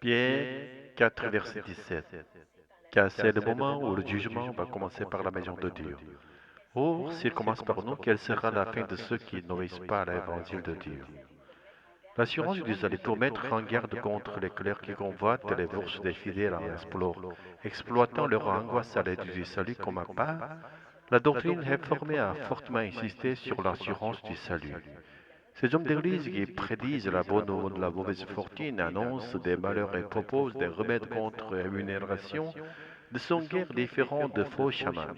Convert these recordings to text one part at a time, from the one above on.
Pierre 4, verset 17. Car c'est le moment où le jugement va commencer par la maison de Dieu. Or, s'il commence par nous, quelle sera la fin de ceux qui n'obéissent pas à l'évangile de Dieu? L'assurance du salut pour mettre en garde contre les clercs qui convoitent les bourses des fidèles en exploitant leur angoisse à l'aide du salut comme un pas, la doctrine réformée a fortement insisté sur l'assurance du salut. Ces hommes d'église qui prédisent la bonne ou la mauvaise fortune, annoncent des malheurs et proposent des remèdes contre rémunération, ne sont guère différents de faux chamans.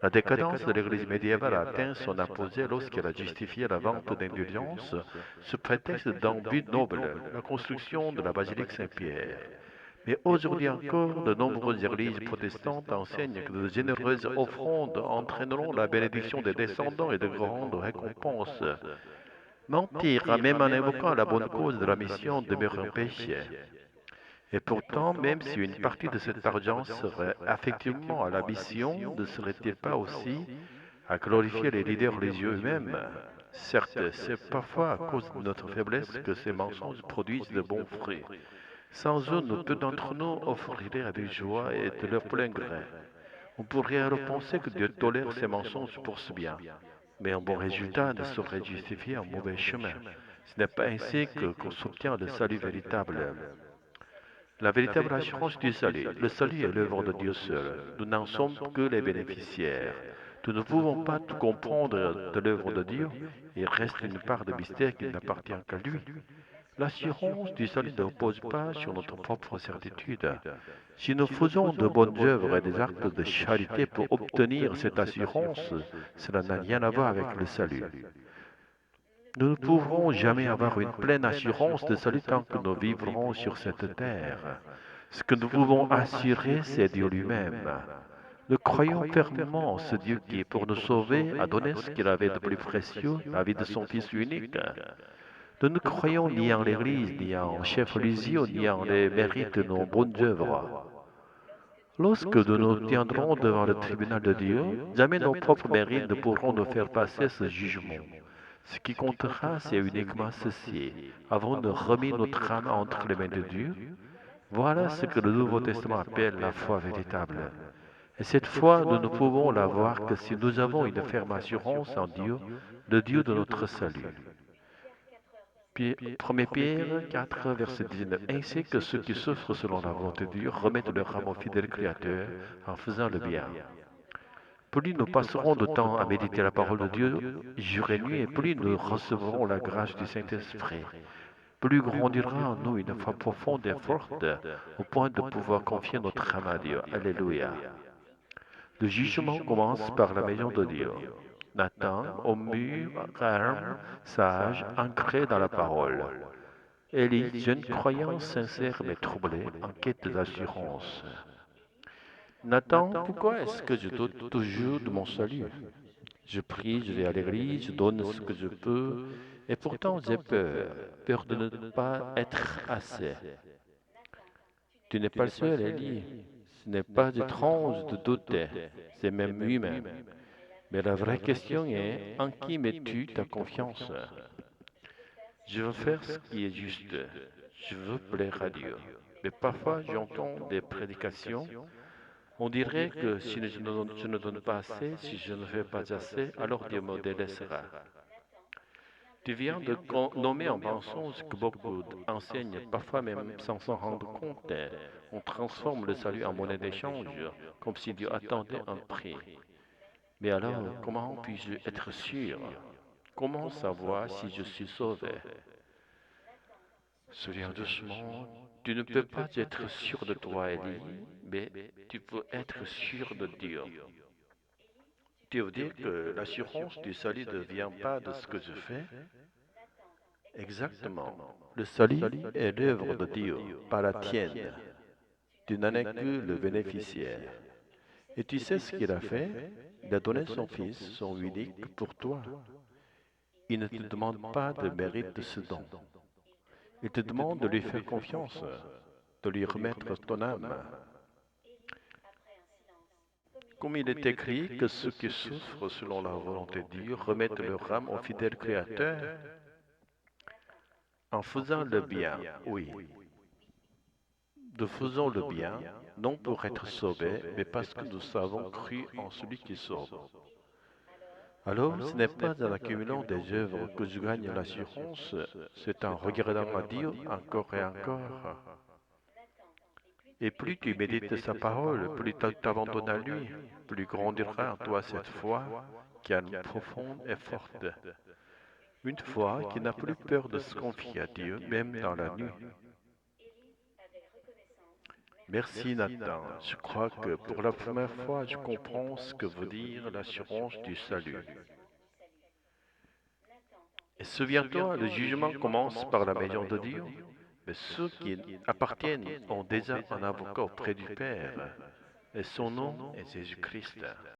La décadence de l'Église médiévale a atteint son apogée lorsqu'elle a justifié la vente d'indulgences sous prétexte d'un but noble, la construction de la basilique Saint-Pierre. Mais aujourd'hui encore, de nombreuses églises protestantes enseignent que de généreuses offrandes entraîneront la bénédiction des descendants et de grandes récompenses. Mentir, même en invoquant la bonne cause de la mission, demeure un péché. Et pourtant, même si une partie de cet argent serait effectivement à la mission, ne serait-il pas aussi à glorifier les leaders religieux eux-mêmes? Certes, c'est parfois à cause de notre faiblesse que ces mensonges produisent de bons fruits. Sans eux, peu d'entre nous offriraient avec joie et de leur plein gré. On pourrait alors penser que Dieu tolère ces mensonges pour ce bien. Mais un bon résultat ne saurait justifier un mauvais chemin. Ce n'est pas ainsi qu'on s'obtient le salut véritable. La véritable assurance du salut. Le salut est l'œuvre de Dieu seul. Nous n'en sommes que les bénéficiaires. Nous ne pouvons pas tout comprendre de l'œuvre de Dieu. Il reste une part de mystère qui n'appartient qu'à lui. L'assurance du salut ne repose pas sur notre propre certitude. Si nous faisons de bonnes œuvres et des actes de charité pour obtenir cette assurance, cela n'a rien à voir avec le salut. Nous ne pourrons jamais avoir une pleine assurance de salut tant que nous vivrons sur cette terre. Ce que nous pouvons assurer, c'est Dieu lui-même. Nous croyons fermement en ce Dieu qui, pour nous sauver, a donné ce qu'il avait de plus précieux, la vie de son Fils unique. Nous ne croyons ni en l'Église, ni en chef religieux, ni en les mérites de nos bonnes œuvres. Lorsque nous nous tiendrons devant le tribunal de Dieu, jamais nos propres mérites ne pourront nous faire passer ce jugement. Ce qui comptera, c'est uniquement ceci. Avons-nous remis notre âme entre les mains de Dieu? Voilà ce que le Nouveau Testament appelle la foi véritable. Et cette foi, nous ne pouvons l'avoir que si nous avons une ferme assurance en Dieu, le Dieu de notre salut. 1 Pierre 4, verset 19. Ainsi que ceux qui souffrent selon la volonté de Dieu remettent leur âme au fidèle Créateur en faisant le bien. Plus nous passerons de temps à méditer la parole de Dieu jour et nuit, et plus nous recevrons la grâce du Saint-Esprit. Plus grandira en nous une foi profonde et forte, au point de pouvoir confier notre âme à Dieu. Alléluia. Le jugement commence par la maison de Dieu. Nathan, au mûr, calme, sage, ancré dans la parole. Élie, jeune croyant sincère mais troublé, en quête d'assurance. Nathan, pourquoi est-ce que je doute toujours de mon salut? Je prie, je vais à l'église, je donne ce que je peux, et pourtant j'ai peur, peur de ne pas être assez. Tu n'es pas le seul, Élie. Ce n'est pas étrange de douter, c'est même humain. Mais la vraie question est, en qui mets-tu ta confiance? Je veux faire ce qui est juste, je veux plaire à Dieu. Mais parfois j'entends des prédications. On dirait que si je ne donne pas assez, si je ne fais pas assez, alors Dieu me délaissera. Tu viens de nommer en mensonge que beaucoup enseignent, parfois même sans s'en rendre compte. On transforme le salut en monnaie d'échange, comme si Dieu attendait un prix. Mais alors, comment puis-je être sûr? Comment savoir si je suis sauvé? Souviens doucement, tu ne peux pas être sûr de toi, Élie, mais tu peux être sûr de Dieu. Tu veux dire que l'assurance du salut ne vient pas de ce que je fais? Exactement. Le salut est l'œuvre de Dieu, pas la tienne. Tu n'en es que le bénéficiaire. Et tu sais ce qu'il a fait? Il a donné son Fils, son unique, pour toi. Il ne te demande pas de mérite de ce don. Il te demande de lui faire confiance, de lui remettre ton âme. Comme il est écrit que ceux qui souffrent selon la volonté de Dieu remettent leur âme au fidèle Créateur en faisant le bien, oui. Nous faisons le bien, non pour être sauvés, mais parce que nous avons cru en celui qui sauve. Alors, ce n'est pas en accumulant des œuvres que je gagne l'assurance, c'est en regardant à Dieu encore et encore. Et plus tu médites sa parole, plus tu t'abandonnes à lui, plus grandira en toi cette foi qui est profonde et forte. Une foi qui n'a plus peur de se confier à Dieu, même dans la nuit. Merci Nathan. Je crois que pour la première fois, je comprends ce que veut dire l'assurance du salut. Et souviens-toi, le jugement commence par la maison de Dieu, mais ceux qui appartiennent ont déjà un avocat auprès du Père, et son nom est Jésus-Christ.